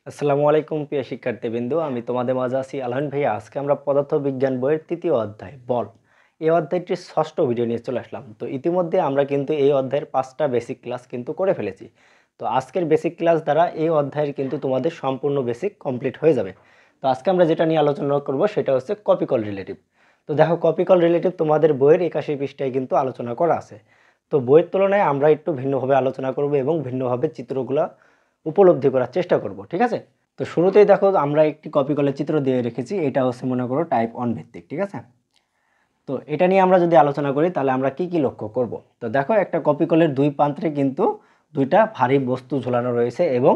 আসসালামু আলাইকুম প্রিয় শিক্ষার্থীবৃন্দ, আমি তোমাদের মাঝে আছি আলহান ভাইয়া। আজকে আমরা পদার্থবিজ্ঞান বইয়ের তৃতীয় অধ্যায় বল এই অধ্যায়টির ষষ্ঠ ভিডিও নিয়ে চলে আসলাম। তো ইতিমধ্যে আমরা কিন্তু এই অধ্যায়ের 5টা বেসিক ক্লাস কিন্তু করে ফেলেছি। তো আজকের বেসিক ক্লাস দ্বারা এই অধ্যায়ের কিন্তু তোমাদের সম্পূর্ণ বেসিক কমপ্লিট হয়ে যাবে। তো আজকে আমরা যেটা নিয়ে আলোচনা করব সেটা হচ্ছে কপিকল রিলেটিভ। তো দেখো, কপিকল রিলেটিভ তোমাদের বইয়ের 81 পৃষ্ঠায় কিন্তু আলোচনা করা আছে। তো বইয়ের তুলনায় আমরা একটু ভিন্নভাবে আলোচনা করব এবং ভিন্নভাবে চিত্রগুলো উপলব্ধি করার চেষ্টা করব, ঠিক আছে? তো শুরুতেই দেখো, আমরা একটি কপি কলের চিত্র দিয়ে রেখেছি। এটা হচ্ছে মনে করো টাইপ 1 ভিত্তিক, ঠিক আছে? তো এটা নিয়ে আমরা যদি আলোচনা করি তাহলে আমরা কি কি লক্ষ্য করব। তো দেখো, একটা কপি কলের দুই প্রান্তে কিন্তু দুইটা ভারী বস্তু ঝোলানো রয়েছে এবং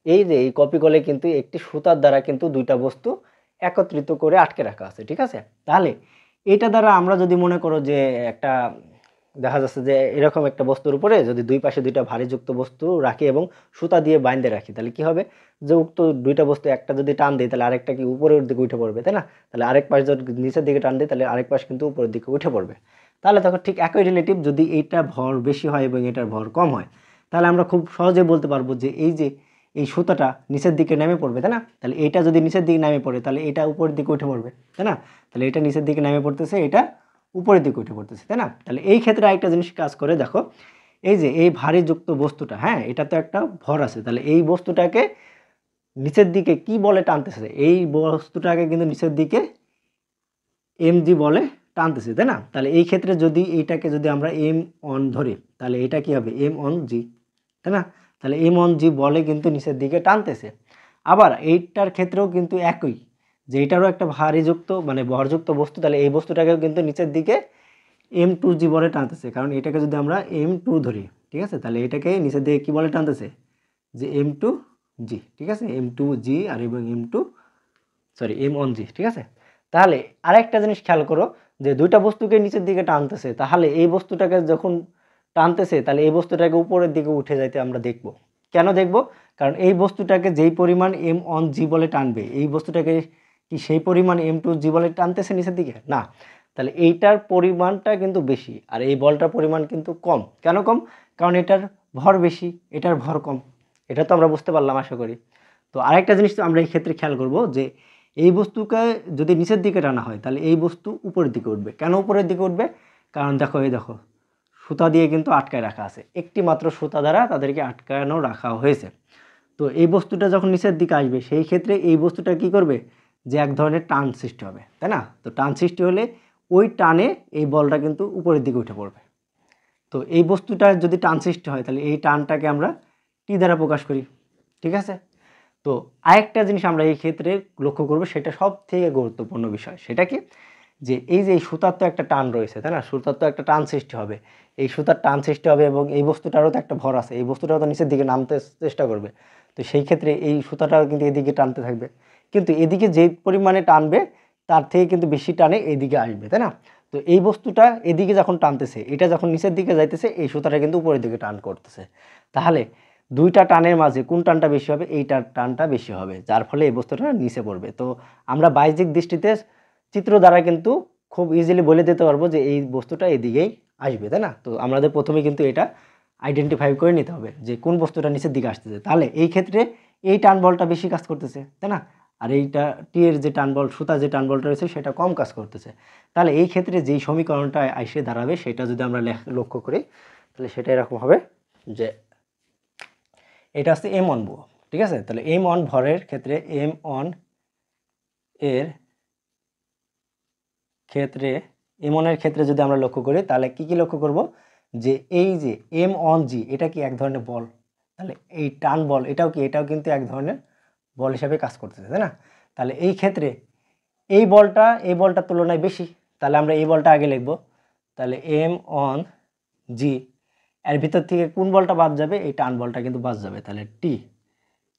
এই যে এই কপি কলে কিন্তু একটি সুতার দ্বারা কিন্তু দুইটা বস্তু একত্রিত করে আটকে রাখা আছে, ঠিক আছে? তাহলে এটা দ্বারা আমরা যদি মনে করো যে একটা দেখা যাচ্ছে যে এরকম একটা বস্তুর উপরে যদি দুই পাশে দুইটা ভারী যুক্ত বস্তু রাখি এবং সুতা দিয়ে বাইন্ধে রাখি, তাহলে কি হবে? যে উক্ত দুইটা বস্তু একটা যদি টান দিই তাহলে আরেকটা কি উপরের দিকে উঠে পড়বে, তাই না? তাহলে আরেক পাশ যদি নিচের দিকে টান দিই তাহলে আরেক পাশ কিন্তু উপরের দিকে উঠে পড়বে। তাহলে তখন ঠিক একই রিলেটিভ, যদি এইটা ভর বেশি হয় এবং এটার ভর কম হয়, তাহলে আমরা খুব সহজে বলতে পারবো যে এই যে এই সুতাটা নিচের দিকে নেমে পড়বে, তাই না? তাহলে এইটা যদি নিচের দিকে নেমে পড়ে তাহলে এটা উপরের দিকে উঠে পড়বে, তাই না? তাহলে এটা নিচের দিকে নেমে পড়তেছে, এটা উপরের দিকে উঠে পড়তেছে, তাই না? তাহলে এই ক্ষেত্রে আরেকটা জিনিস কাজ করে, দেখো এই যে এই ভারী যুক্ত বস্তুটা, হ্যাঁ, এটা তো একটা ভর আছে, তাহলে এই বস্তুটাকে নিচের দিকে কি বলে টানতেছে? এই বস্তুটাকে কিন্তু নিচের দিকে mg বলে টানতেছে, তাই না? তাহলে এই ক্ষেত্রে যদি এইটাকে যদি আমরা m অন ধরি তাহলে এটা কি হবে? m অন g, তাই না? তাহলে m অন g বলে কিন্তু নিচের দিকে টানতেছে। আবার এইটার ক্ষেত্রেও কিন্তু একই, যে এটারও একটা ভারীযুক্ত মানে ভরযুক্ত বস্তু, তাহলে এই বস্তুটাকেও কিন্তু নিচের দিকে m2g বলে টানতেছে, কারণ এটাকে যদি আমরা m2 ধরি, ঠিক আছে, তাহলে এটাকে নিচের দিকে কি বলে টানতেছে? যে m2g, ঠিক আছে, m2g আর এবং m1g, ঠিক আছে? তাহলে আরেকটা জিনিস খেয়াল করো, যে দুইটা বস্তুকে নিচের দিকে টানতেছে, তাহলে এই বস্তুটাকে যখন টানতেছে তাহলে এই বস্তুটাকে উপরের দিকে উঠে যাইতে আমরা দেখব। কেন দেখব? কারণ এই বস্তুটাকে যেই পরিমাণ m1g বলে টানবে, এই বস্তুটাকে কি সেই পরিমাণ m2g বলে টানতেছে নিচের দিকে? না। তাহলে এইটার পরিমাণটা কিন্তু বেশি আর এই বলটার পরিমাণ কিন্তু কম। কেন কম? কারণ এটার ভর বেশি, এটার ভর কম। এটা তো আমরা বুঝতে পারলাম আশা করি। তো আরেকটা জিনিস তো আমরা এই ক্ষেত্রে খেয়াল করব, যে এই বস্তুকে যদি নিচের দিকে টানা হয় তাহলে এই বস্তু উপরের দিকে উঠবে। কেন উপরের দিকে উঠবে? কারণ দেখো, এই দেখো সুতা দিয়ে কিন্তু আটকায় রাখা আছে, একটি মাত্র সুতা দ্বারা তাদেরকে আটকানো রাখা হয়েছে। তো এই বস্তুটা যখন নিচের দিকে আসবে সেই ক্ষেত্রে এই বস্তুটা কি করবে? যে এক ধরনের টান সৃষ্টি হবে, তাই না? তো টান সৃষ্টি হলে ওই টানে এই বলটা কিন্তু উপরের দিকে উঠে পড়বে। তো এই বস্তুটার যদি টান সৃষ্টি হয় তাহলে এই টানটাকে আমরা টি দ্বারা প্রকাশ করি, ঠিক আছে? তো আরেকটা জিনিস আমরা এই ক্ষেত্রে লক্ষ্য করব, সেটা সব থেকে গুরুত্বপূর্ণ বিষয়, সেটা কি? যে এই যে এই সুতার তো একটা টান রয়েছে, তাই না? সুতার তো একটা টান সৃষ্টি হবে, এই সুতার টান সৃষ্টি হবে এবং এই বস্তুটারও তো একটা ভর আছে, এই বস্তুটাও তো নিচের দিকে নামতে চেষ্টা করবে। তো সেই ক্ষেত্রে এই সুতাটাও কিন্তু এদিকে টানতে থাকবে, কিন্তু এদিকে যে পরিমাণে টানবে তার থেকে কিন্তু বেশি টানে এইদিকে আসবে, তাই না? তো এই বস্তুটা এদিকে যখন টানতেছে, এটা যখন নিচের দিকে যাইতেছে, এই সুতাটা কিন্তু উপরের দিকে টান করতেছে। তাহলে দুইটা টানের মাঝে কোন টানটা বেশি হবে? এইটার টানটা বেশি হবে, যার ফলে এই বস্তুটা নিচে পড়বে। তো আমরা বাহ্যিক দৃষ্টিতে চিত্র দ্বারা কিন্তু খুব ইজিলি বলে দিতে পারবো যে এই বস্তুটা এদিকেই আসবে, তাই না? তো আমাদের প্রথমে কিন্তু এটা আইডেন্টিফাই করে নিতে হবে যে কোন বস্তুটা নিচের দিকে আসতেছে। তাহলে এই ক্ষেত্রে এই টান বলটা বেশি কাজ করতেছে, তাই না? আর এইটা টি এর যে টান বল, সুতা যে টান বলটা রয়েছে সেটা কম কাজ করতেছে। তাহলে এই ক্ষেত্রে যেই সমীকরণটা এসে দাঁড়াবে সেটা যদি আমরা লক্ষ্য করি তাহলে সেটা এরকম হবে, যে এটা হচ্ছে m1 ভর, ঠিক আছে? তাহলে m1 ভরের ক্ষেত্রে m1 এর ক্ষেত্রে m1 এর ক্ষেত্রে যদি আমরা লক্ষ্য করি তাহলে কি কি লক্ষ্য করব? যে এই যে m1g এটা কি এক ধরনের বল, তাহলে এই টান বল এটাও কি, এটাও কিন্তু এক ধরনের বল হিসাবে কাজ করতেছে, তাই না? তাহলে এই ক্ষেত্রে এই বলটার তুলনায় বেশি, তাহলে আমরা এই বলটা আগে লিখব। তাহলে m1g এর ভিতর থেকে কোন বলটা বাদ যাবে? এই টান বলটা কিন্তু বাদ যাবে। তাহলে টি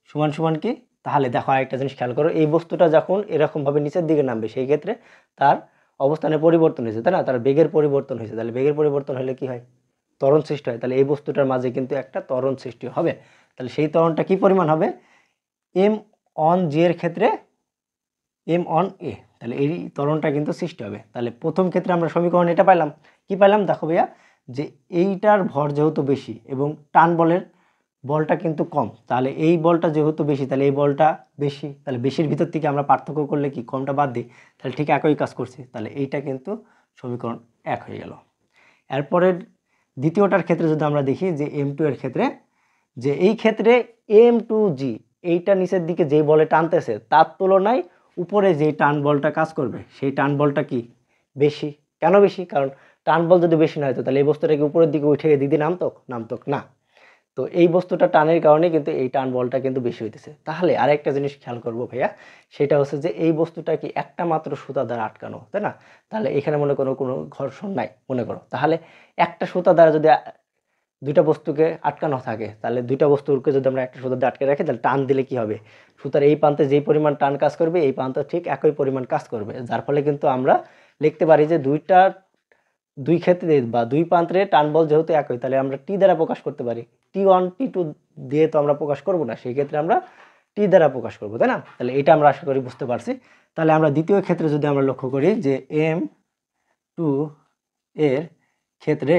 সমান সমান কি? তাহলে দেখো আরেকটা জিনিস খেয়াল করো, এই বস্তুটা যখন এরকমভাবে নিচের দিকে নামবে সেই ক্ষেত্রে তার অবস্থানের পরিবর্তন হয়েছে, তাই না? তার বেগের পরিবর্তন হয়েছে। তাহলে বেগের পরিবর্তন হলে কি হয়? ত্বরণ সৃষ্টি হয়। তাহলে এই বস্তুটার মাঝে কিন্তু একটা ত্বরণ সৃষ্টি হবে। তাহলে সেই ত্বরণটা কি পরিমাণ হবে? এম অন জি এর ক্ষেত্রে এম অন এ, তাহলে এই ত্বরণটা কিন্তু সৃষ্টি হবে। তাহলে প্রথম ক্ষেত্রে আমরা সমীকরণ এটা পাইলাম। কি পাইলাম? দেখো ভাইয়া, যে এইটার ভর যেহেতু বেশি এবং টান বলের বলটা কিন্তু কম, তাহলে এই বলটা যেহেতু বেশি তাহলে এই বলটা বেশি, তাহলে বেশির ভিতর থেকে আমরা পার্থক্য করলে কি কমটা বাদ দিই, তাহলে ঠিক একই কাজ করছি, তাহলে এইটা কিন্তু সমীকরণ 1 হয়ে গেল। এরপরের দ্বিতীয়টার ক্ষেত্রে যদি আমরা দেখি যে M2 এর ক্ষেত্রে, যে এই ক্ষেত্রে M2G এইটা নিচের দিকে যেই বলে টানতেছে তার তুলনায় উপরে যেই টান বলটা কাজ করবে সেই টান বলটা কি বেশি। কেন বেশি? কারণ টান বল যদি বেশি না হতো তাহলে এই বস্তুটা কি উপরের দিকে উঠে এদিকে নামতো না। তো এই বস্তুটা টানের কারণে কিন্তু এই টান বলটা কিন্তু বেশি হইতেছে। তাহলে আরেকটা জিনিস খেয়াল করবো ভাইয়া, সেটা হচ্ছে যে এই বস্তুটা কি একটা মাত্র সুতা দ্বারা আটকানো, তাই না? তাহলে এখানে মনে করো কোনো ঘর্ষণ নাই মনে করো, তাহলে একটা সুতা দ্বারা যদি দুইটা বস্তুকে আটকানো থাকে, তাহলে দুইটা বস্তুকে যদি আমরা একটা সুতা দিয়ে আটকে রাখি তাহলে টান দিলে কি হবে, সুতার এই প্রান্তে যেই পরিমাণ টান কাজ করবে এই প্রান্তে ঠিক একই পরিমাণ কাজ করবে, যার ফলে কিন্তু আমরা লিখতে পারি যে দুই ক্ষেত্রে বা দুই প্রান্তে টান বল যেহেতু একই তাহলে আমরা টি দ্বারা প্রকাশ করতে পারি। T1 T2 দিয়ে তো আমরা প্রকাশ করব না, সেই ক্ষেত্রে আমরা টি দ্বারা প্রকাশ করব, তাই না? তাহলে এটা আমরা আশা করি বুঝতে পারছি। তাহলে আমরা দ্বিতীয় ক্ষেত্রে যদি আমরা লক্ষ্য করি যে M2 এর ক্ষেত্রে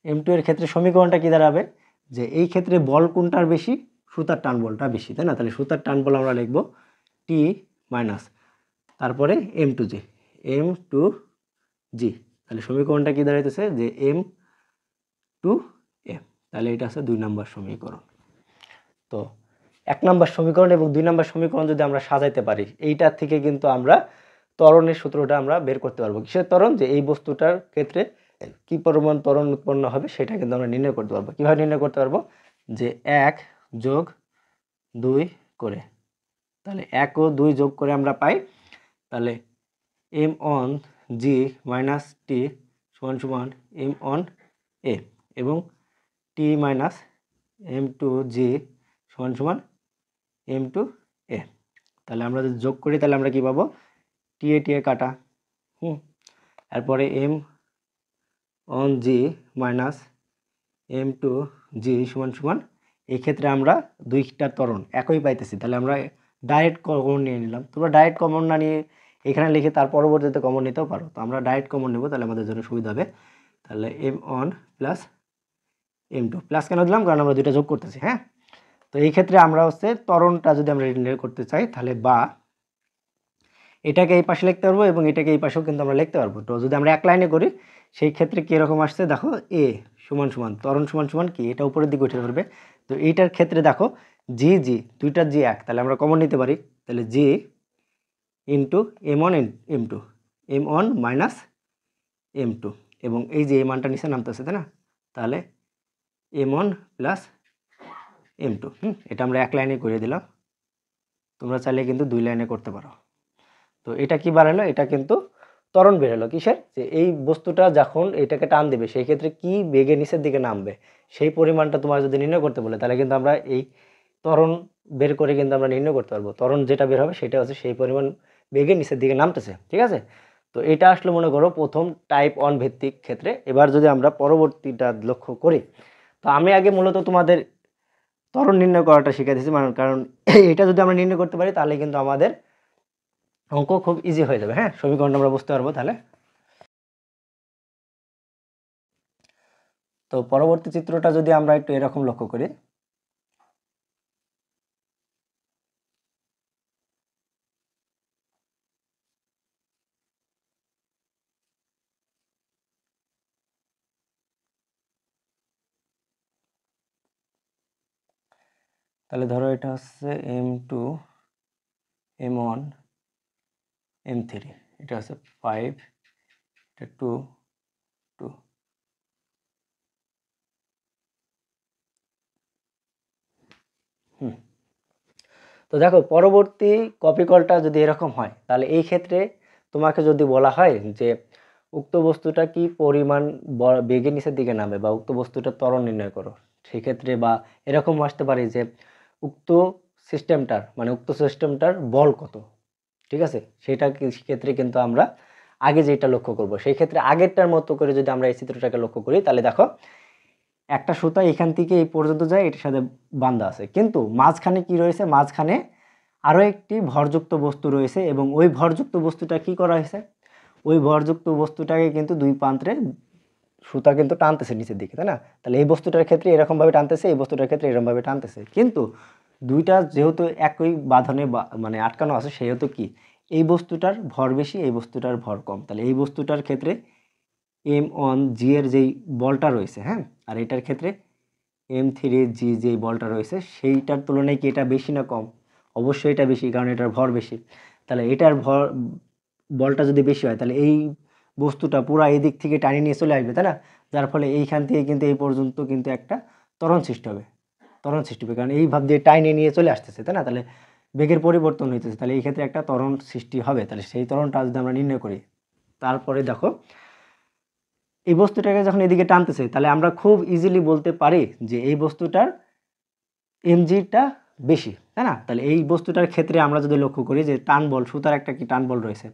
M2 এর ক্ষেত্রে সমীকরণটা কি দাঁড়াবে, যে এই ক্ষেত্রে বল কোনটার বেশি, সুতার টান বলটা বেশি, তাই না? তাহলে সুতার টান বল আমরা লিখব T মাইনাস তারপরে M2G, তাহলে সমীকরণটা কি দাঁড়াইতেছে যে M2M, তাহলে এটা আছে 2 নম্বর সমীকরণ। তো 1 নম্বর সমীকরণ এবং 2 নম্বর সমীকরণ যদি আমরা সাজাইতে পারি, এইটার থেকে কিন্তু আমরা ত্বরণের সূত্রটা আমরা বের করতে পারবো। কিসের ত্বরণ? যে এই বস্তুটার ক্ষেত্রে কি পরিমাণ ত্বরণ উৎপন্ন হবে সেটা কিন্তু আমরা নির্ণয় করতে পারবো। কিভাবে নির্ণয় করতে পারবো? যে 1 যোগ 2 করে, তাহলে 1 ও 2 যোগ করে আমরা পাই, তাহলে M1G মাইনাস T সমান সমান M1A এবং T মাইনাস M2G সমান সমান M2A। তাহলে আমরা যদি যোগ করি তাহলে আমরা কি পাবো, টি এ কাটা, এরপরে M1G মাইনাস M2G সমান সমান, এই ক্ষেত্রে আমরা দুইটা ত্বরণ একই পাইতেছি, তাহলে আমরা ডাইরেক্ট কমন নিয়ে নিলাম। তোমরা ডাইরেক্ট কমন না নিয়ে এখানে লিখে তার পরবর্তীতে কমন নিতেও পারো, তো আমরা ডাইরেক্ট কমন নেব, তাহলে আমাদের জন্য সুবিধা হবে। তাহলে M1 প্লাস M2, প্লাস কেন দিলাম, কারণ আমরা দুইটা যোগ করতেছি। হ্যাঁ, তো এই ক্ষেত্রে আমরা হচ্ছে ত্বরণটা যদি আমরা নির্ণয় করতে চাই তাহলে বা এটাকে এই পাশে লিখতে পারবো এবং এটাকে এই পাশেও কিন্তু আমরা লিখতে পারবো। তো যদি আমরা এক লাইনে করি সেই ক্ষেত্রে কীরকম আসছে দেখো, এ সমান সমান ত্বরণ সমান সমান কি, এটা উপরের দিকে উঠে ধরবে। তো এইটার ক্ষেত্রে দেখো জি দুইটার জি এক, তাহলে আমরা কমন নিতে পারি, তাহলে জি into M1 M2 M1 minus M2 এবং এই যে এই মানটা নিচে নামতেছে, তাই না? তাহলে M1 প্লাস M2, এটা আমরা এক লাইনে করে দিলাম, তোমরা চাইলে কিন্তু 2 লাইনে করতে পারো। তো এটা কি বাড়ালো, এটা কিন্তু ত্বরণ বেরোলো কিসের, যে এই বস্তুটা যখন এটাকে টান দেবে সেই ক্ষেত্রে কি বেগে নিচের দিকে নামবে সেই পরিমাণটা তোমার যদি নির্ণয় করতে বলে তাহলে কিন্তু আমরা এই ত্বরণ বের করে কিন্তু আমরা নির্ণয় করতে পারবো। ত্বরণ যেটা বের হবে সেটা হচ্ছে সেই পরিমাণ বেগে নিচের দিকে নামতেছে, ঠিক আছে? তো এটা আসলে মনে করো প্রথম টাইপ 1 ভিত্তিক ক্ষেত্রে। এবার যদি আমরা পরবর্তীটা লক্ষ্য করি, তো আমি আগে মূলত তোমাদের ত্বরণ নির্ণয় করাটা শিখে দিয়েছি, কারণ এটা যদি আমরা নির্ণয় করতে পারি তাহলে কিন্তু আমাদের অঙ্ক খুব ইজি হয়ে যাবে। হ্যাঁ, সমীকরণটা আমরা বুঝতে পারবো তাহলে। তো পরবর্তী চিত্রটা যদি আমরা একটু এরকম লক্ষ্য করি, তাহলে ধরো এটা হচ্ছে M2 M1 M3, এটা হচ্ছে 5, এটা 2 2। তো দেখো পরবর্তী কপি কলটা যদি এরকম হয় তাহলে এই ক্ষেত্রে তোমাকে যদি বলা হয় যে উক্ত বস্তুটা কি পরিমাণ বেগের নিচের দিকে নামে বা উক্ত বস্তুটার ত্বরণ নির্ণয় করো, সেক্ষেত্রে বা এরকম আসতে পারে যে উক্ত সিস্টেমটার বল কত, ঠিক আছে? সেটা ক্ষেত্রে কিন্তু আমরা আগে যেটা লক্ষ্য করব সেই ক্ষেত্রে আগেরটার মতো করে যদি আমরা এই চিত্রটাকে লক্ষ্য করি তাহলে দেখো একটা সুতা এখান থেকে এই পর্যন্ত যায়, এটার সাথে বাঁধা আছে, কিন্তু মাঝখানে কি রয়েছে, মাঝখানে আরও একটি ভরযুক্ত বস্তু রয়েছে এবং ওই ভরযুক্ত বস্তুটা কি করা হয়েছে, ওই ভরযুক্ত বস্তুটাকে কিন্তু দুই প্রান্তে সুতা কিন্তু টানতেছে নিচের দিকে, তাই না? তাহলে এই বস্তুটার ক্ষেত্রে এরকমভাবে টানতেছে, এই বস্তুটার ক্ষেত্রে এরকমভাবে টানতেছে, কিন্তু দুইটা যেহেতু একই বাঁধনে মানে আটকানো আছে, সেহেতু কি এই বস্তুটার ভর বেশি, এই বস্তুটার ভর কম। তাহলে এই বস্তুটার ক্ষেত্রে M1G এর যেই বলটা রয়েছে, হ্যাঁ, আর এটার ক্ষেত্রে M3G যেই বলটা রয়েছে সেইটার তুলনায় কি এটা বেশি না কম? অবশ্যই এটা বেশি, কারণ এটার ভর বেশি। তাহলে এটার বলটা যদি বেশি হয় তাহলে এই বস্তুটা পুরা এই দিক থেকে টানিয়ে নিয়ে চলে আসবে, তাই না? যার ফলে এইখান থেকে কিন্তু এই পর্যন্ত কিন্তু একটা ত্বরণ সৃষ্টি হবে, কারণ এই ভাব দিয়ে টানিয়ে নিয়ে চলে আসতেছে, তাই না? তাহলে বেগের পরিবর্তন হইতেছে, তাহলে এই ক্ষেত্রে একটা ত্বরণ সৃষ্টি হবে। তাহলে সেই ত্বরণটা যদি আমরা নির্ণয় করি, তারপরে দেখো এই বস্তুটাকে যখন এদিকে টানতেছে, তাহলে আমরা খুব ইজিলি বলতে পারি যে এই বস্তুটার এমজিটা বেশি, তাই না? তাহলে এই বস্তুটার ক্ষেত্রে আমরা যদি লক্ষ্য করি যে টান বল, সুতার একটা কি টান বল রয়েছে,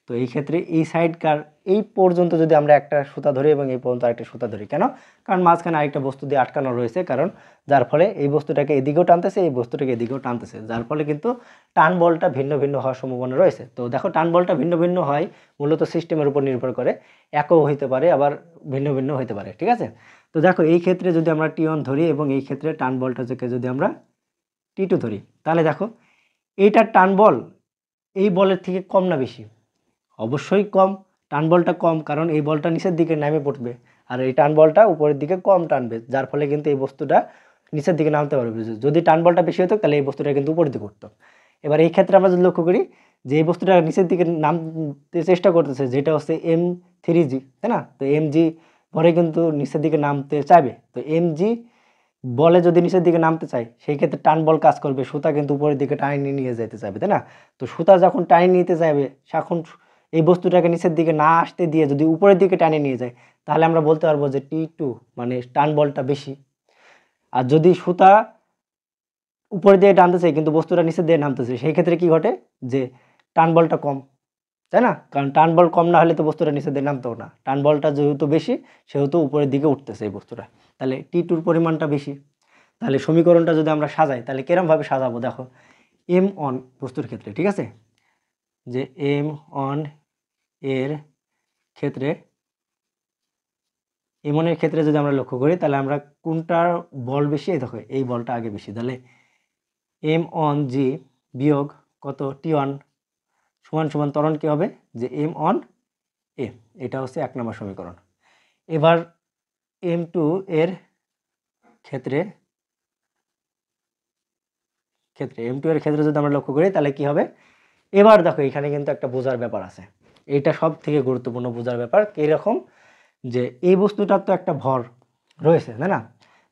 তো এই ক্ষেত্রে এই সাইডকার এই পর্যন্ত যদি আমরা একটা সুতা ধরি এবং এই পর্যন্ত আরেকটা সুতা ধরি, কেন? কারণ মাঝখানে আরেকটা বস্তু দিয়ে আটকানো রয়েছে, কারণ যার ফলে এই বস্তুটাকে এদিকেও টানতেছে, এই বস্তুটাকে এদিকেও টানতেছে, যার ফলে কিন্তু টান বলটা ভিন্ন ভিন্ন হওয়ার সম্ভাবনা রয়েছে। তো দেখো টান বলটা ভিন্ন ভিন্ন হয় মূলত সিস্টেমের উপর নির্ভর করে, একও হইতে পারে আবার ভিন্ন ভিন্ন হইতে পারে, ঠিক আছে? তো দেখো এই ক্ষেত্রে যদি আমরা T1 ধরি এবং এই ক্ষেত্রে টান বলটাকে যদি আমরা T2 ধরি, তাহলে দেখো এইটার টান বল এই বলের থেকে কম না বেশি? অবশ্যই কম, টান বলটা কম, কারণ এই বলটা নিচের দিকে নামে পড়বে আর এই টান বলটা উপরের দিকে কম টানবে, যার ফলে কিন্তু এই বস্তুটা নিচের দিকে নামতে পারবে। যদি টান বলটা বেশি হতো তাহলে এই বস্তুটা কিন্তু উপরের দিকে উঠতো। এবার এই ক্ষেত্রে আমরা যদি লক্ষ্য করি যে এই বস্তুটা নিচের দিকে নামতে চেষ্টা করতেছে, যেটা হচ্ছে M3G, তাই না? তো MG ভরে কিন্তু নিচের দিকে নামতে চাইবে, তো MG বলে যদি নিচের দিকে নামতে চাই সেই ক্ষেত্রে টান বল কাজ করবে, সুতা কিন্তু উপরের দিকে টানিয়ে নিয়ে যেতে চাইবে, তাই না? তো সুতা যখন টানিয়ে নিতে চাইবে, তখন এই বস্তুটাকে নিচের দিকে না আসতে দিয়ে যদি উপরের দিকে টানিয়ে নিয়ে যায়, তাহলে আমরা বলতে পারবো যে T2 মানে টান বলটা বেশি। আর যদি সুতা উপরের দিকে টানতেছে কিন্তু বস্তুটা নিচের দিকে নামতেছে, সেই ক্ষেত্রে কি ঘটে যে টান বলটা কম, তাই না? কারণ টান বল কম না হলে তো বস্তুটা নিচের দিকে নামতেও না, টান বলটা যেহেতু বেশি সেহেতু উপরের দিকে উঠতেছে এই বস্তুটা, তাহলে T2 এর পরিমাণটা বেশি। তাহলে সমীকরণটা যদি আমরা সাজাই তাহলে কিরমভাবে সাজাবো, দেখো M1 বস্তুর ক্ষেত্রে, ঠিক আছে, যে M1 এর ক্ষেত্রে, M1 এর ক্ষেত্রে যদি আমরা লক্ষ্য করি তাহলে আমরা কোনটার বল বেশি, এই দেখো এই বলটা আগে বেশি, তাহলে M1G বিয়োগ কত T1 সমান সমান ত্বরণ কি হবে যে M1A, এটা হচ্ছে 1 নম্বর সমীকরণ। এবার M2 এর ক্ষেত্রে M2 এর ক্ষেত্রে যদি আমরা লক্ষ্য করি তাহলে কি হবে, এবার দেখো এখানে কিন্তু একটা বোঝার ব্যাপার আছে, এটা সব থেকে গুরুত্বপূর্ণ বোঝার ব্যাপার। এরকম যে এই বস্তুটার তো একটা ভর রয়েছে, তাই না?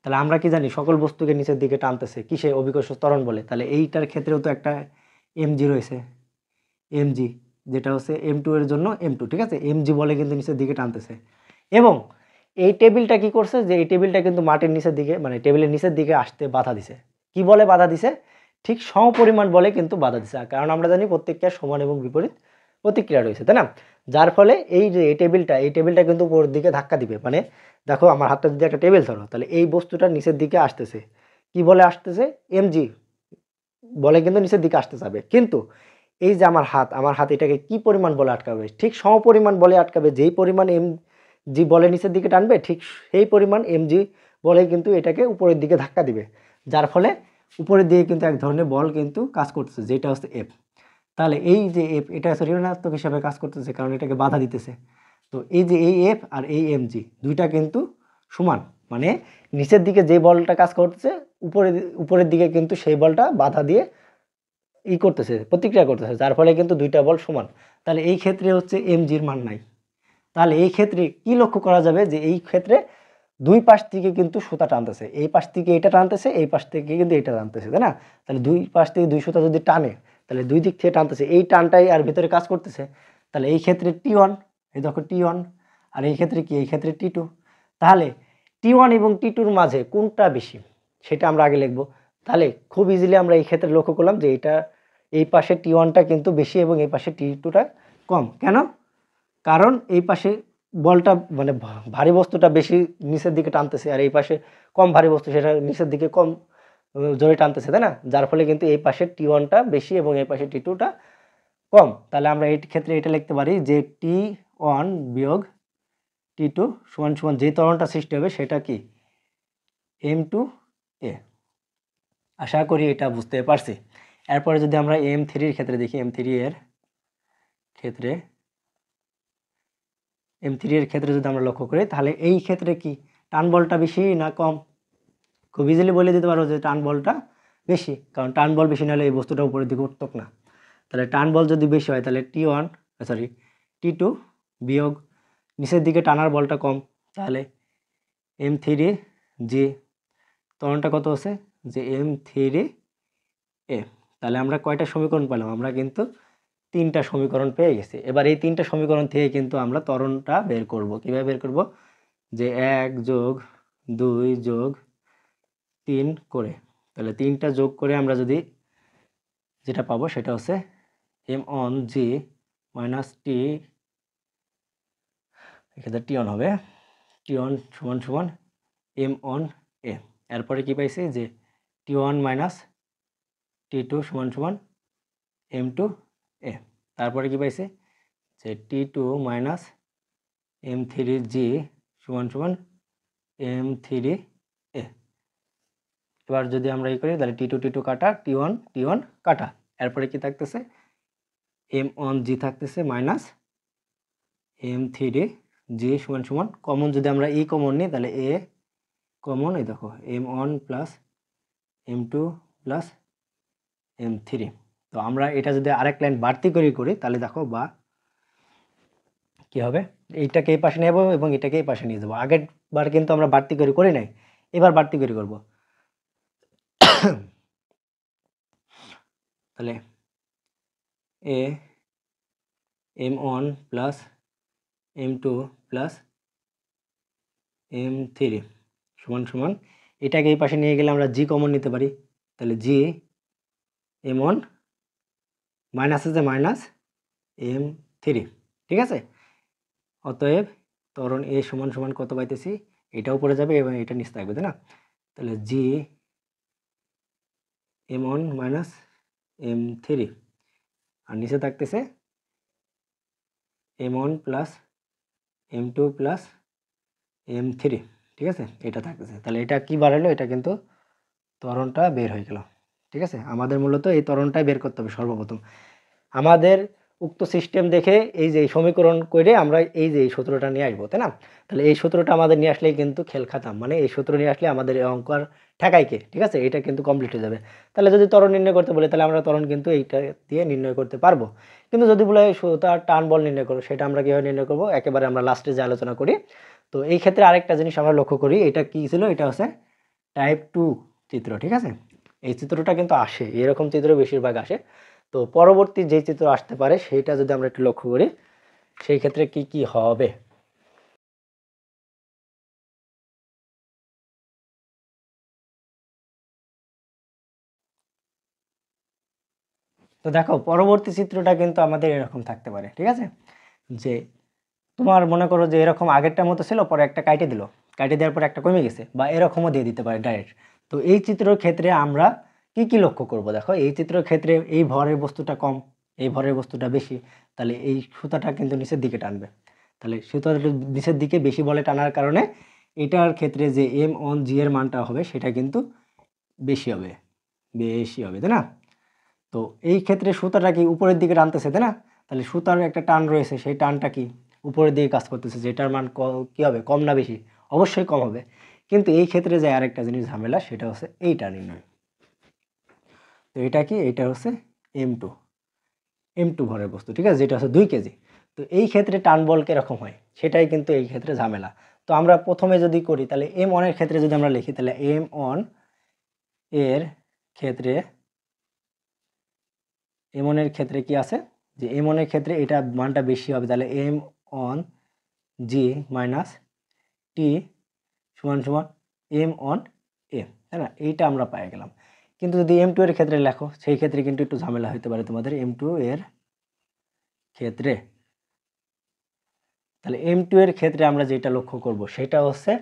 তাহলে আমরা কি জানি সকল বস্তুকে নিচের দিকে টানতেছে কিসে, অভিকর্ষ ত্বরণ বলে। তাহলে এইটার ক্ষেত্রেও তো একটা mg রয়েছে, mg যেটা হচ্ছে M2 এর জন্য M2, ঠিক আছে, mg বলে কিন্তু নিচের দিকে টানতেছে। এবং এই টেবিলটা কি করছে যে এই টেবিলটা কিন্তু মাটির নিচের দিকে মানে টেবিলের নিচের দিকে আসতে বাধা দিছে। কি বলে বাধা দিছে? ঠিক সমপরিমাণ বলে কিন্তু বাধা দিছে, কারণ আমরা জানি প্রত্যেকটা সমান এবং বিপরীত প্রতিক্রিয়া রয়েছে, তাই না? যার ফলে এই যে এই টেবিলটা কিন্তু উপরের দিকে ধাক্কা দিবে। মানে দেখো আমার হাতটা যদি একটা টেবিল ধরো, তাহলে এই বস্তুটা নিচের দিকে আসতেছে, কি বলে আসতেছে, mg বলে কিন্তু নিচের দিকে আসতে যাবে, কিন্তু এই যে আমার হাত এটাকে কি পরিমাণ বলে আটকাবে, ঠিক সমপরিমাণ বলে আটকাবে। যেই পরিমাণ mg বলে নিচের দিকে টানবে ঠিক সেই পরিমাণ mg বলে কিন্তু এটাকে উপরের দিকে ধাক্কা দিবে, যার ফলে উপরের দিকে কিন্তু এক ধরনের বল কিন্তু কাজ করতেছে, যেটা হচ্ছে F। তাহলে এই যে F এটা ঋণাত্মক হিসাবে কাজ করতেছে, কারণ এটাকে বাধা দিতেছে। তো এই যে এই F আর এই mg দুইটা কিন্তু সমান, মানে নিচের দিকে যে বলটা কাজ করতেছে উপরের দিকে কিন্তু সেই বলটা বাধা দিয়ে করতেছে, প্রতিক্রিয়া করতেছে, যার ফলে কিন্তু দুইটা বল সমান। তাহলে এই ক্ষেত্রে হচ্ছে mgর মান নাই। তাহলে এই ক্ষেত্রে কি লক্ষ্য করা যাবে যে এই ক্ষেত্রে দুই পাশ থেকে কিন্তু সুতা টানতেছে, এই পাশ থেকে এটা টানতেছে, এই পাশ থেকে কিন্তু এটা টানতেছে, তাই না? তাহলে দুই পাশ থেকে দুই সুতা যদি টানে তাহলে দুই দিক থেকে টানতেছে, এই টানটাই আর ভিতরে কাজ করতেছে। তাহলে এই ক্ষেত্রে T1, এই দেখো T1, আর এই ক্ষেত্রে কি, এই ক্ষেত্রে T2। তাহলে T1 এবং T2 এর মাঝে কোনটা বেশি সেটা আমরা আগে লিখবো। তাহলে খুব ইজিলি আমরা এই ক্ষেত্রে লক্ষ্য করলাম যে এটা এই পাশে T1টা কিন্তু বেশি এবং এই পাশে T2টা কম। কেন? কারণ এই পাশে বলটা মানে ভারী বস্তুটা বেশি নিচের দিকে টানতেছে, আর এই পাশে কম ভারী বস্তু সেটা নিচের দিকে কম জোরে টানতেছে, তাই না? যার ফলে কিন্তু এই পাশে T1টা বেশি এবং এই পাশে T2টা কম। তাহলে আমরা এই ক্ষেত্রে এটা লিখতে পারি যে T1 বিয়োগ T2 সমান সমান যে ত্বরণটা সৃষ্টি হবে সেটা কি M2A। আশা করি এটা বুঝতে পারছি। এরপরে যদি আমরা M3 এর ক্ষেত্রে দেখি, M3 এর ক্ষেত্রে যদি আমরা লক্ষ্য করি, তাহলে এই ক্ষেত্রে কি টান বলটা বেশি না কম? খুব ইজিলি বলে দিতে পারো যে টান বলটা বেশি, কারণ টান বল বেশি না হলে এই বস্তুটা উপরের দিকে উঠত না। তাহলে টান বল যদি বেশি হয় তাহলে T2 বিয়োগ নিচের দিকে টানার বলটা কম, তাহলে M3G ত্বরণটা কত আছে যে M3A। তাহলে আমরা কয়টা সমীকরণ পেলাম? আমরা কিন্তু 3টা সমীকরণ পেয়ে গেছি। এবার এই 3টা সমীকরণ থেকে কিন্তু আমরা ত্বরণটা বের করব। কিভাবে বের করব? যে 1 যোগ 2 যোগ 3 করে, তাহলে 3টা যোগ করে আমরা যদি যেটা পাবো সেটা হচ্ছে M1G মাইনাস T, এক্ষেত্রে T1 হবে, T1 সমান সমান M1A। এরপরে কি পাইছি যে T1 মাইনাস T2 সমান সমান M2A। তারপরে কি পাইছি যে T2 মাইনাস M3G সমান সমান M3A। এবার যদি আমরা এই করি তাহলে T2 কাটা, T1 কাটা, এরপরে কি থাকতেছে M1G থাকতেছে মাইনাস M3G সমান সমান কমন যদি আমরা এই কমন নিই তাহলে A কমন, এই দেখো M1 plus M2 plus M3। তো আমরা এটা যদি আরেক লাইন বাড়তি করি তাহলে দেখো বা কি হবে, এইটাকে এই পাশে নেব এবং এটাকে এই পাশে নিয়ে যাবো। আগের বার কিন্তু আমরা বাড়তি করি নাই, এবার বাড়তি করব। তাহলে A M1 plus M2 plus M3 সমান সমান এটাকে এই পাশে নিয়ে গেলে আমরা G কমন নিতে পারি, তাহলে G M1 মাইনাস আছে মাইনাস M3, ঠিক আছে। অতএব ত্বরণ A সমান সমান কত পাইতেছি, এটা উপরে যাবে এবং এটা নিচে থাকবে, তাই না? তাহলে G M1 মাইনাস M3 আর নিচে থাকতেছে M1 plus M2 plus M3, ঠিক আছে, এটা থাকতেছে। তাহলে এটা কি বাড়ালো, এটা কিন্তু ত্বরণটা বের হয়ে গেল, ঠিক আছে। আমাদের মূলত এই ত্বরণটাই বের করতে হবে সর্বপ্রথম। আমাদের উক্ত সিস্টেম দেখে এই যে সমীকরণ করে আমরা এই যে এই সূত্রটা নিয়ে আসবো, তাই না? তাহলে এই সূত্রটা আমাদের নিয়ে আসলেই কিন্তু খেল খাতাম, মানে এই সূত্র নিয়ে আসলে আমাদের এই অঙ্ক আর ঠেকাইকে, ঠিক আছে, এটা কিন্তু কমপ্লিট হয়ে যাবে। তাহলে যদি ত্বরণ নির্ণয় করতে বলে তাহলে আমরা ত্বরণ কিন্তু এইটা দিয়ে নির্ণয় করতে পারবো। কিন্তু যদি বলে সুতার টান বল নির্ণয় করো, সেটা আমরা কীভাবে নির্ণয় করবো একেবারে আমরা লাস্টে যে আলোচনা করি। তো এই ক্ষেত্রে আরেকটা জিনিস আমরা লক্ষ্য করি, এটা কি ছিল, এটা হচ্ছে টাইপ 2 চিত্র, ঠিক আছে। এই চিত্রটা কিন্তু আসে, এরকম চিত্র বেশিরভাগ আসে। তো পরবর্তী যে চিত্র আসতে পারে সেইটা যদি আমরা একটু লক্ষ্য করি, সেই ক্ষেত্রে কি কি হবে। তো দেখো পরবর্তী চিত্রটা কিন্তু আমাদের এরকম থাকতে পারে, ঠিক আছে, যে তোমার মনে করো যে এরকম আগেরটার মতো ছিল, পরে একটা কাটে দিল, কাটে দেওয়ার পর একটা কমে গেছে, বা এরকমও দিয়ে দিতে পারে ডাইরেক্ট। তো এই চিত্রের ক্ষেত্রে আমরা কি কি লক্ষ্য করব? দেখো এই চিত্রের ক্ষেত্রে এই ভরের বস্তুটা কম, এই ভরের বস্তুটা বেশি, তাহলে এই সুতাটা কিন্তু নিচের দিকে টানবে। তাহলে সুতাটা নিচের দিকে বেশি বলে টানার কারণে এটার ক্ষেত্রে যে M1G এর মানটা হবে সেটা কিন্তু বেশি হবে, তাই না? তো এই ক্ষেত্রে সুতাটা কি উপরের দিকে টানতেছে, তাই না? তাহলে সুতার একটা টান রয়েছে, সেই টানটা কি উপরের দিকে কাজ করতেছে, যেটার মান কি হবে, কম না বেশি? অবশ্যই কম হবে। কিন্তু এই ক্ষেত্রে যে আরেকটা জিনিস ঝামেলা, সেটা হচ্ছে এইটা নির্ণয়। তো এটা কি, এটা হচ্ছে M2 ভরের বস্তু, ঠিক আছে, যেটা হচ্ছে 2 কেজি। তো এই ক্ষেত্রে টান বল কিরকম হয় সেটাই কিন্তু এই ক্ষেত্রে ঝামেলা। তো আমরা প্রথমে যদি করি তাহলে M1 এর ক্ষেত্রে যদি আমরা লিখি, তাহলে M1 এর ক্ষেত্রে কি আছে, যে M1 এর ক্ষেত্রে এটা মানটা বেশি হবে, তাহলে M1G মাইনাস T সমান সমান M1A, তাই না? এইটা আমরা পেয়ে গেলাম। কিন্তু যদি M2 এর ক্ষেত্রে লেখো, সেই ক্ষেত্রে কিন্তু একটু ঝামেলা হতে পারে তোমাদের M2 এর ক্ষেত্রে। তাহলে M2 এর ক্ষেত্রে আমরা যেটা লক্ষ্য করব সেটা হচ্ছে,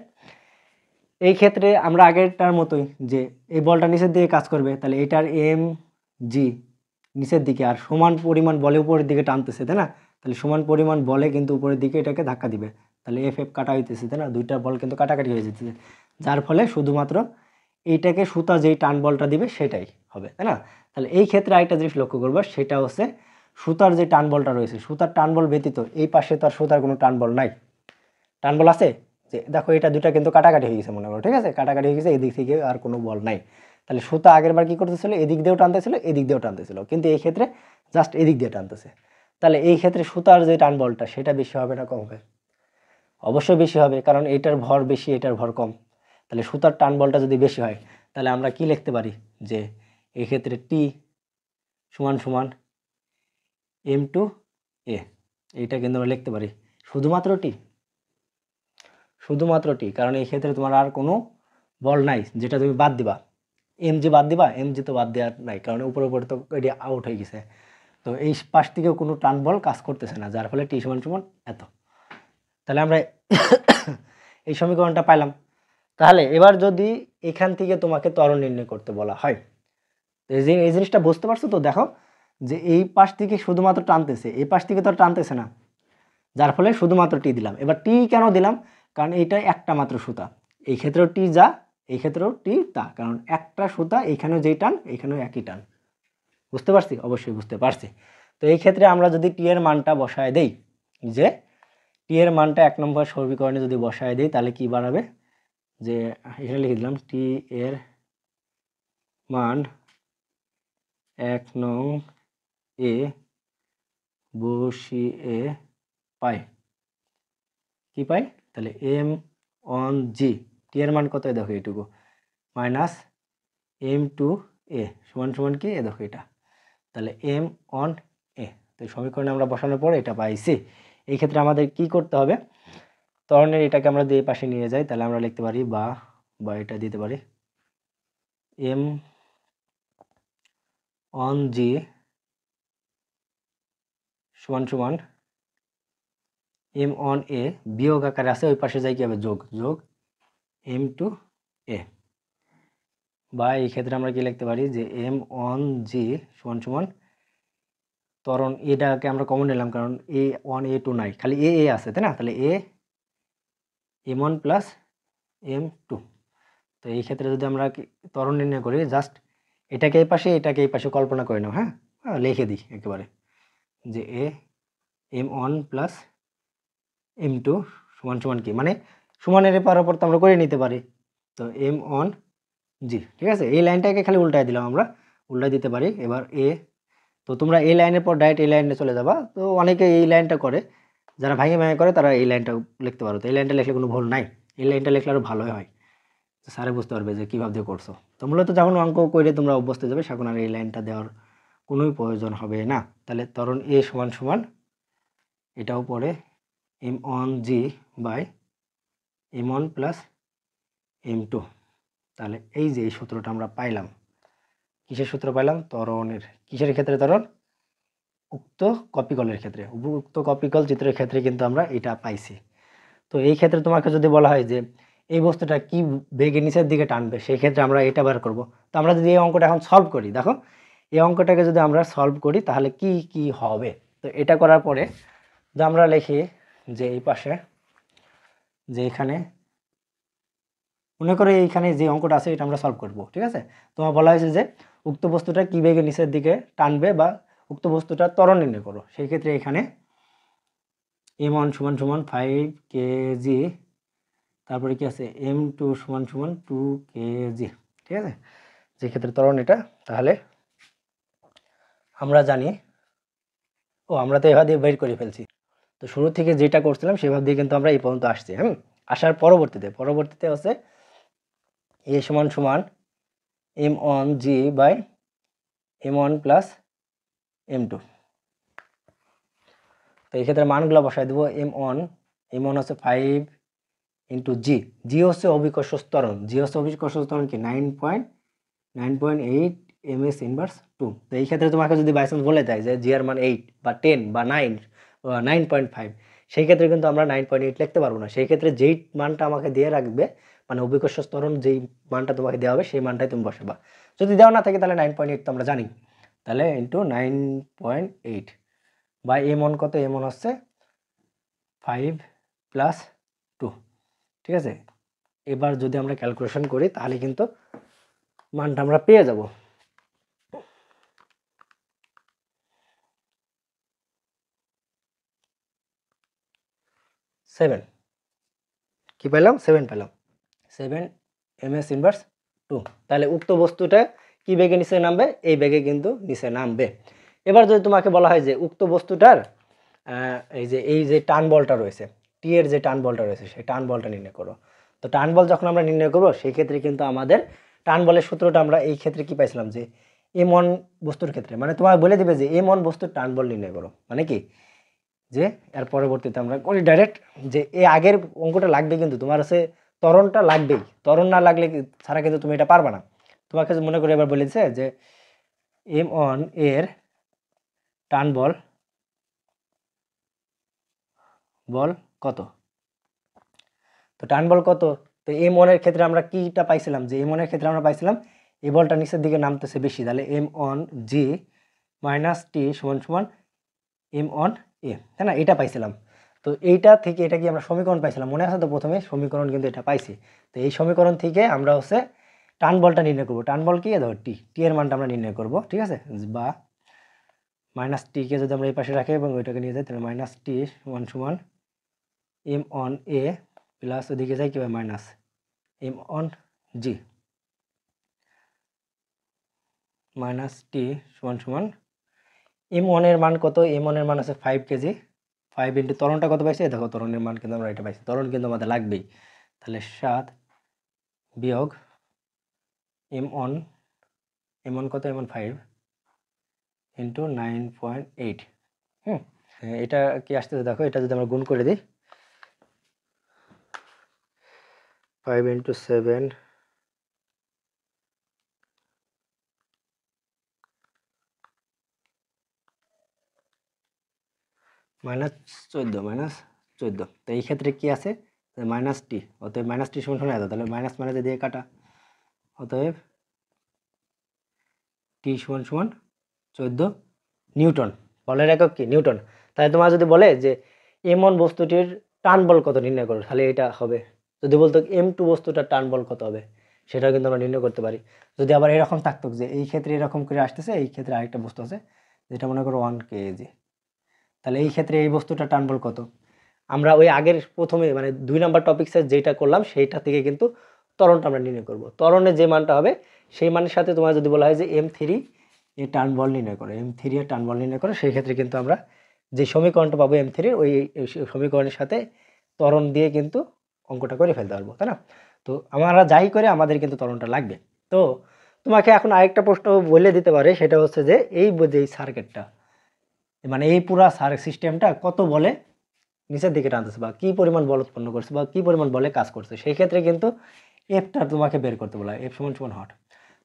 এই ক্ষেত্রে আমরা আগেরটার মতোই যে এই বলটা নিচের দিকে কাজ করবে, তাহলে এটার MG নিচের দিকে আর সমান পরিমাণ বলে উপরের দিকে টানতেছে, তাই না? তাহলে সমান পরিমাণ বলে কিন্তু উপরের দিকে এটাকে ধাক্কা দিবে, তাহলে এফ এফ কাটা হইতেছে, তাই না? দুইটা বল কিন্তু কাটাকাটি হয়ে যেতেছে, যার ফলে শুধুমাত্র এইটাকে সুতা যেই টান বলটা দিবে সেটাই হবে, তাই না? তাহলে এই ক্ষেত্রে আরেকটা জিনিস লক্ষ্য করবো, সেটা হচ্ছে সুতার যে টান বলটা রয়েছে, সুতার টান বল ব্যতীত এই পাশে তো আর সুতার কোনো টান বল নাই। টান বল আছে যে দেখো এটা দুটা কিন্তু কাটাকাটি হয়ে গেছে, মনে করো, ঠিক আছে? কাটাকাটি হয়ে গেছে, এদিক থেকে আর কোনো বল নাই। তাহলে সুতা আগের বার কি করতেছিল, এদিক দিয়েও টানতেছিল, এদিক দিয়েও টানতেছিল, কিন্তু এই ক্ষেত্রে জাস্ট এদিক দিয়ে টানতেছে। তাহলে এই ক্ষেত্রে সুতার যে টান বলটা সেটা বেশি হবে না কম হবে? অবশ্যই বেশি হবে, কারণ এটার ভর বেশি, এটার ভর কম। তাহলে সুতার টান বলটা যদি বেশি হয়, তাহলে আমরা কি লিখতে পারি, যে এই ক্ষেত্রে টি সমান সমান এম টু এ, এইটা কিন্তু আমরা লিখতে পারি শুধুমাত্র টি, শুধুমাত্র টি, কারণ এই ক্ষেত্রে তোমার আর কোনো বল নাই যেটা তুমি বাদ দিবা। এম জি বাদ দিবা, এম জি তো বাদ দেওয়ার নাই, কারণ উপরে উপরে তো এটি আউট হয়ে গেছে। তো এই পাশ থেকেও কোনো টান বল কাজ করতেছে না, যার ফলে টি সমান সমান এত। তাহলে আমরা এই সমীকরণটা পাইলাম। তাহলে এবার যদি এখান থেকে তোমাকে ত্বরণ নির্ণয় করতে বলা হয়, এই জিনিসটা বুঝতে পারছো তো? দেখো যে এই পাশ থেকে শুধুমাত্র টানতেছে, এই পাশ থেকে তো আর টানতেছে না, যার ফলে শুধুমাত্র টি দিলাম। এবার টি কেন দিলাম, কারণ এইটা একটা মাত্র সুতা, এই ক্ষেত্রেও টি যা, এই ক্ষেত্রেও টি তা, কারণ একটা সুতা, এইখানেও যেই টান এইখানেও একই টান। বুঝতে পারছি? অবশ্যই বুঝতে পারছি। তো এই ক্ষেত্রে আমরা যদি টি এর মানটা বসায় দেই, যে টি এর মানটা 1 নম্বর সমীকরণে যদি বসায় দেই, তাহলে কি বাড়াবে, যে এখানে লিখে দিলাম টি এর মান 1 নং এ বসিয়ে পাই, কি পাই, তাহলে এম অন জি, টি এর মান কত, দেখো এইটুকু, মাইনাস এম টু এ সমান সমান কি, দেখো এটা, তাহলে এম অন এ। তো সমীকরণে আমরা বসানোর পর এটা পাইছি। এই ক্ষেত্রে আমাদের কি করতে হবে, ত্বরণের এটাকে আমরা দুই পাশে নিয়ে যাই, তাহলে আমরা লিখতে পারি বা এটা দিতে পারি এম অন জি সমান সমান এম অন এ, বিয়োগ আকারে আছে, ওই পাশে যাই কি হবে, যোগ যোগ এম টু এ, বা এই ক্ষেত্রে আমরা কি লিখতে পারি, যে এম অন জি সমান সমান ত্বরণ, এটাকে আমরা কমন নিলাম, কারণ এ ওয়ান এ টু নাই, খালি এ আছে, তাই না? তাহলে M one plus M two. তো এই ক্ষেত্রে যদি আমরা ত্বরণ নির্ণয় করি, জাস্ট এটাকে এই পাশে, এটাকে এই পাশে কল্পনা করে নাও, হ্যাঁ, লিখে দিই একেবারে, যে M one plus M two সমান সমান কি, মানে সমানের পর তো আমরা করে নিতে পারি, তো এম ওয়ান জি, ঠিক আছে? এই লাইনটাকে খালি উল্টায় দিলাম, আমরা উল্টায় দিতে পারি। এবার তো তোমরা এই লাইনের পর ডাইরেক্ট এই লাইনে চলে যাবা, তো অনেকে এই লাইনটা করে, যারা ভাঙে ভাঙে করে তারা এই লাইনটা লিখতে পারো। তো এই লাইনটা লিখলে কোনো ভুল নাই, এই লাইনটা লিখলে আরও ভালোই হয়, স্যারে বুঝতে পারবে যে কীভাবে দিয়ে করছো। তো মূলত যখন অঙ্ক করে তোমরা অভ্যস্ত যাবে, সেখন আর এই লাইনটা দেওয়ার কোনোই প্রয়োজন হবে না। তাহলে ত্বরণ এ সমান সমান এটাও পড়ে M one G by M one plus M two. তাহলে এই যে এই সূত্রটা আমরা পাইলাম, কিসের সূত্র পাইলাম, ত্বরণের। কিসের ক্ষেত্রে ত্বরণ, উক্ত কপিকলের ক্ষেত্রে, উক্ত কপিকল চিত্রের ক্ষেত্রে কিন্তু আমরা এটা পাইছি। তো এই ক্ষেত্রে তোমাকে যদি বলা হয় যে এই বস্তুটা কি বেগে নিচের দিকে টানবে, সেই ক্ষেত্রে আমরা এটা বের করব। তো আমরা যদি এই অঙ্কটা এখন সলভ করি, দেখো এই অঙ্কটাকে যদি আমরা সলভ করি তাহলে কি কি হবে। তো এটা করার পরে যে আমরা লিখি যে এই পাশে, যে এখানে মনে করে এইখানে যে অঙ্কটা আছে এটা আমরা সলভ করব, ঠিক আছে? তোমার বলা হয়েছে যে উক্ত বস্তুটা কি বেগে নিচের দিকে টানবে বা উক্ত বস্তুটা ত্বরণ নির্ণয় করো। সেই ক্ষেত্রে এখানে এম ওয়ান সমান সমান 5 কেজি, তারপরে কি আছে এম টু সমান সমান 2 কেজি, ঠিক আছে? যে ক্ষেত্রে ত্বরণ এটা, তাহলে আমরা জানি, আমরা তো এভাবে বের করে ফেলছি। তো শুরু থেকে যেটা করছিলাম সেভাবে দিয়ে কিন্তু আমরা এই পর্যন্ত আসছি। আসার পরবর্তীতে হচ্ছে এ সমান সমান M one G by M one plus M two. তো এই ক্ষেত্রে মানগুলো বসাই দেবো। এম ওয়ান হচ্ছে 5 ইন্টু জি হচ্ছে অভিকর্ষ ত্বরণ, কি 9.8 ms ইনভার্স 2। তো এই ক্ষেত্রে তোমাকে যদি বাই চান্স বলে দেয় যে জি এর মান 8 বা 10 বা 9.5, সেই ক্ষেত্রে কিন্তু আমরা 9.8 লিখতে পারবো না। সেই ক্ষেত্রে যেই মানটা আমাকে দিয়ে রাখবে, মানে অভিকর্ষ ত্বরণ যেই মানটা তোমাকে দেওয়া হবে সেই মানটাই তুমি বসাবা। যদি দেওয়া না থাকে তাহলে 9.8 তো আমরা জানি, তাহলে ইন্টু 9.8 বা এম ওয়ান কত, এম ওয়ান হচ্ছে 5 প্লাস 2। ঠিক আছে, এবার যদি আমরা ক্যালকুলেশন করি তাহলে কিন্তু মানটা আমরা পেয়ে যাব। সেভেন, কি পেলাম? 7 পেলাম। 7 ms ইনভার্স 2। তাহলে উক্ত বস্তুটা কি বেগে নিচে নামবে? এই বেগে কিন্তু নিচে নামবে। এবার যদি তোমাকে বলা হয় যে উক্ত বস্তুটার এই যে টান বলটা রয়েছে, টি এর যে টান বলটা রয়েছে সেই টান বলটা নির্ণয় করো। তো টান বল যখন আমরা নির্ণয় করবো সেই ক্ষেত্রে কিন্তু আমাদের টান বলের সূত্রটা আমরা এই ক্ষেত্রে কি পাইছিলাম যে m1 বস্তুর ক্ষেত্রে, মানে তোমার বলে দিবে যে m1 বস্তুর টান বল নির্ণয় করো, মানে কি যে এর পরবর্তীতে আমরা করি ডাইরেক্ট যে এই আগের অঙ্কটা লাগবে, কিন্তু তোমার কাছে ত্বরণটা লাগবেই। ত্বরণ না লাগলে ছাড়া কিন্তু তুমি এটা পারবা না। তোমাকে মনে করে এবার বলেছে যে m1 এর টান বল কত? তো টান বল কত? তো m1 এর ক্ষেত্রে আমরা কিটা পাইছিলাম যে m1 এর ক্ষেত্রে আমরা পাইছিলাম এই বলটা নিচের দিকে নামতেছে বেশি, তাহলে m1 g মাইনাস টি সমান সমান m1 a, তাই না? এটা পাইছিলাম। তো এইটা থেকে এটা কি আমরা সমীকরণ পাইছিলাম, মনে আছে তো? প্রথমে সমীকরণ কিন্তু এটা পাইছি। তো এই সমীকরণ থেকে আমরা হচ্ছে টান বলটা নির্ণয় করবো। টান বল কি? ধর টি, টি এর মানটা আমরা নির্ণয় করব, ঠিক আছে? বা মাইনাস টিকে যদি আমরা এই পাশে রাখি এবং ওইটাকে নিয়ে যাই তাহলে মাইনাস টি সমান সমান m1 a প্লাস ওদিকে যাই কি হয় মাইনাস m1 g মাইনাস টি সমান সমান m1 এর মান কত? m1 এর মান আছে 5 কেজি। 5 ইন্টু ত্বরণটা কত পাইছি? দেখো ত্বরণের মান কিন্তু আমরা এটা পাইছি। ত্বরণ কিন্তু আমাদের লাগবেই। তাহলে 7 বিয়োগ m1 কত? m1 5 into 9.8। এটা কি আসতেছে দেখো, এটা যদি আমরা গুণ করে দিই 5 ইন্টু 7 মাইনাস 14 তো এই ক্ষেত্রে কি আছে? মাইনাস টি, অতএব মাইনাস টি সমান এত, তাহলে মাইনাস মাইনাসে দিয়ে কাটা, অতএব টি সমান 14 নিউটন। বলের একক কি? নিউটন। তাহলে তোমার যদি বলে যে m1 বস্তুটির টান বল কত নির্ণয় করো, তাহলে এটা হবে। যদি বলতো m2 বস্তুটার টান বল কত হবে, সেটাও কিন্তু আমরা নির্ণয় করতে পারি। যদি আবার এরকম থাকতো যে এই ক্ষেত্রে এরকম করে আসতেছে, এই ক্ষেত্রে আরেকটা বস্তু আছে যেটা মনে করো 1 কেজি, তাহলে এই ক্ষেত্রে এই বস্তুটার টান বল কত? আমরা ওই আগের প্রথমে মানে 2 নাম্বার টপিক্সে যেটা করলাম সেইটা থেকে কিন্তু ত্বরণটা আমরা নির্ণয় করব। ত্বরণের যে মানটা হবে সেই মানের সাথে তোমার যদি বলা হয় যে m3 এর টান বল নির্ণয় করো, m3 এর টান বল নির্ণয় করো, সেই ক্ষেত্রে কিন্তু আমরা যে সমীকরণটা পাবো m3 এর ওই সমীকরণের সাথে ত্বরণ দিয়ে কিন্তু অঙ্কটা করে ফেলতে পারবো, তাই না? তো আমরা যাই করে আমাদের কিন্তু ত্বরণটা লাগবে। তো তোমাকে এখন আরেকটা প্রশ্ন বলে দিতে পারে, সেটা হচ্ছে যে এই যে সার্কিটটা, মানে এই পুরা সিস্টেমটা কত বলে নিচের দিকে টানতেছে, বা কি পরিমাণ বল উৎপন্ন করছে, বা কি পরিমাণ বলে কাজ করছে, সেই ক্ষেত্রে কিন্তু এফটা তোমাকে বের করতে বলা হয়, এফ সমান সমান হট।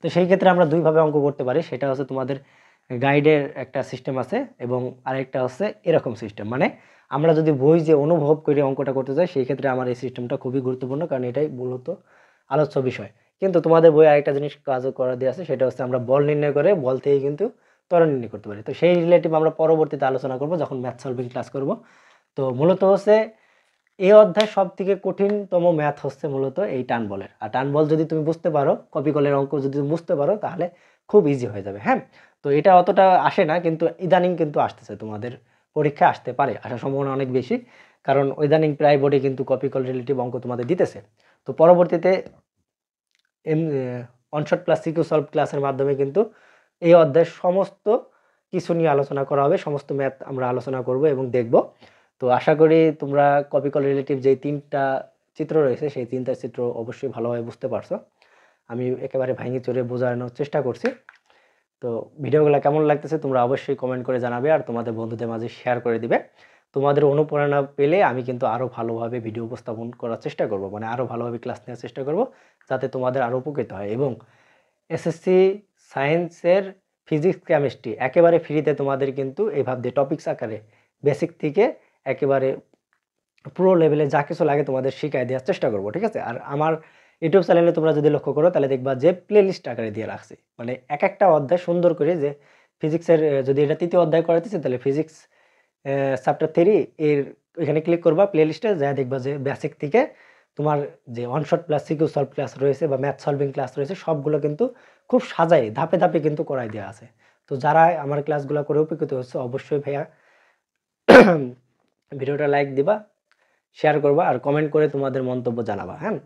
তো সেই ক্ষেত্রে আমরা দুইভাবে অঙ্ক করতে পারি, সেটা হচ্ছে তোমাদের গাইডের একটা সিস্টেম আছে এবং আরেকটা হচ্ছে এরকম সিস্টেম। মানে আমরা যদি বই যে অনুভব করে অঙ্কটা করতে চাই সেই ক্ষেত্রে আমার এই সিস্টেমটা খুবই গুরুত্বপূর্ণ, কারণ এটাই মূলত আলোচ্য বিষয়। কিন্তু তোমাদের বই আরেকটা জিনিস কাজও করা দিয়ে আছে, সেটা হচ্ছে আমরা বল নির্ণয় করে বল থেকে কিন্তু ত্বরণ নির্ণয় করতে পারি। তো সেই রিলেটিভ আমরা পরবর্তীতে আলোচনা করব যখন ম্যাথ সলভিং ক্লাস করব। তো মূলত হচ্ছে এই অধ্যায় সব থেকে কঠিনতম ম্যাথ হচ্ছে মূলত এই টান বলের। আর টান বল যদি তুমি বুঝতে পারো, কপি কলের অঙ্ক যদি তুমি বুঝতে পারো, তাহলে খুব ইজি হয়ে যাবে। হ্যাঁ, তো এটা অতটা আসে না, কিন্তু ইদানিং কিন্তু আসতেছে, তোমাদের পরীক্ষা আসতে পারে, আসার সম্ভাবনা অনেক বেশি, কারণ ইদানিং প্রায় বোর্ডে কিন্তু কপি কল রিলেটিভ অঙ্ক তোমাদের দিতেছে। তো পরবর্তীতে অনশট প্লাস সিকিউ সলভ ক্লাসের মাধ্যমে কিন্তু এই অধ্যায়ের সমস্ত কিছু নিয়ে আলোচনা করা হবে, সমস্ত ম্যাথ আমরা আলোচনা করব এবং দেখব। তো আশা করি তোমরা কপি কল রিলেটিভ যেই 3টা চিত্র রয়েছে সেই 3টা চিত্র অবশ্যই ভালোভাবে বুঝতে পারছো। আমি একেবারে ভাঙি চড়ে বোঝানোর চেষ্টা করছি। তো ভিডিওগুলো কেমন লাগতেছে তোমরা অবশ্যই কমেন্ট করে জানাবে, আর তোমাদের বন্ধুদের মাঝে শেয়ার করে দিবে। তোমাদের অনুপ্রেরণা পেলে আমি কিন্তু আরও ভালোভাবে ভিডিও উপস্থাপন করার চেষ্টা করব, মানে আরও ভালোভাবে ক্লাস নেওয়ার চেষ্টা করব, যাতে তোমাদের আরও উপকৃত হয়। এবং এসএসসি সায়েন্সের ফিজিক্স কেমিস্ট্রি একেবারে ফ্রিতে তোমাদের কিন্তু এইভাবে টপিকস আকারে বেসিক থেকে একেবারে প্রো লেভেলে যা কিছু লাগে তোমাদের শিখাই দেওয়ার চেষ্টা করব, ঠিক আছে? আর আমার ইউটিউব চ্যানেলে তোমরা যদি লক্ষ্য করো তাহলে দেখবা যে প্লেলিস্ট আকারে দিয়ে রাখছি, মানে এক একটা অধ্যায় সুন্দর করে, যে ফিজিক্সের যদি এটা 3য় অধ্যায় করাতেছি তাহলে ফিজিক্স চ্যাপ্টার 3 এর এখানে ক্লিক করবা প্লে লিস্টে, যা দেখবা যে বেসিক থেকে তোমার যে one shot plus CQ solve class রয়েছে বা ম্যাথ সলভিং ক্লাস রয়েছে, সবগুলো কিন্তু খুব সাজাই ধাপে ধাপে কিন্তু করাই দেওয়া আছে। তো যারা আমার ক্লাসগুলো করে উপকৃত হচ্ছে, অবশ্যই ভাইয়া ভিডিওটা লাইক দিবা, শেয়ার করবা আর কমেন্ট করে তোমাদের মন্তব্য জানাবা। হ্যাঁ,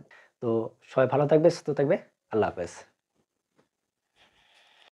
তো সবাই ভালো থাকবে, সুস্থ থাকবে, আল্লাহ হাফেজ।